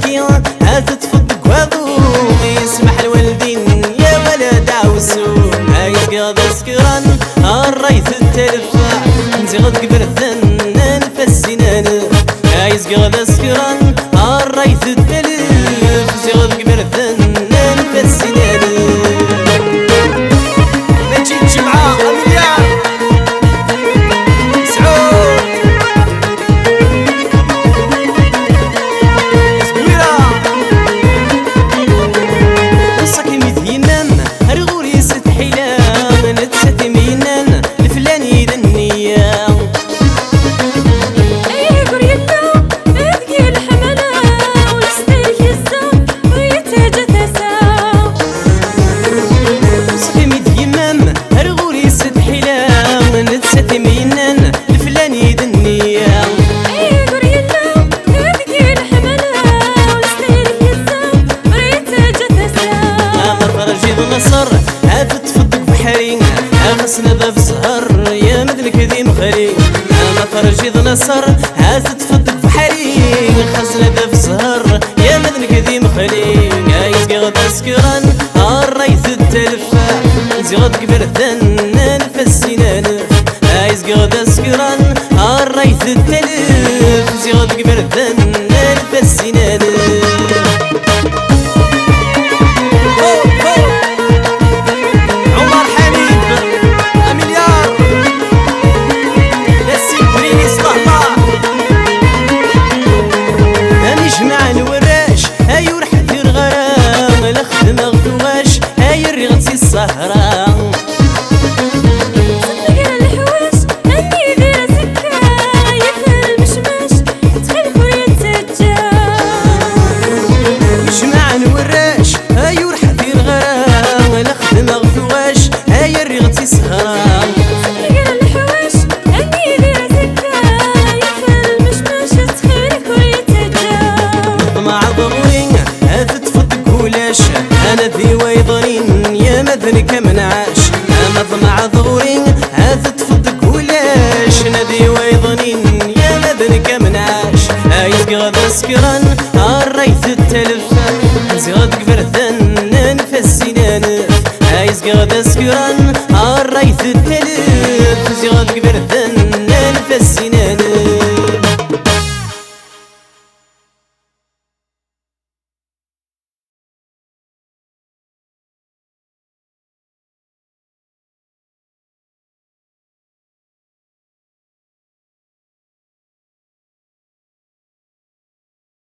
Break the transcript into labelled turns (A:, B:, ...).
A: كي هات تفضك وابو يسمح الوالدين يا ولد عوسو هاي قاضي سكران الريث التلفا نزغد قبل الثنان فالسنان هاي قاضي سكران الريث التلف نزغد قبل الثنان فالسنان ما تجيش معاه مليار نصر هات تفضك بحري خصنا ذا سهر يا مدنك ذي مخري انا فرجيض نصر هات تفضك بحري خصنا ذا سهر يا مدنك ذي مخري عايز غدا سكران الريث التلفا زغد قبل الثنان فالسنان عايز غدا سكران الريث التلف زغد قبل الثنان فالسنان السهرة
B: صدق الحواش أني دير سكة يفر المشماش تخيل خويا تسجى
A: مجمع الوراش هاي ورحة دير غرام نخدم غفواش هاي الرغتي السهرة
B: صدق الحواش أني دير سكة يفر المشماش تخيل خويا تسجى
A: مع ضروري هات تفضك ولاش أنا ذي ويضرين يا مذنك منعاش أنا ضمع ضغوري هات تفضك ولاش نادي ويضنين يا مذنك منعاش عايز غدا سكران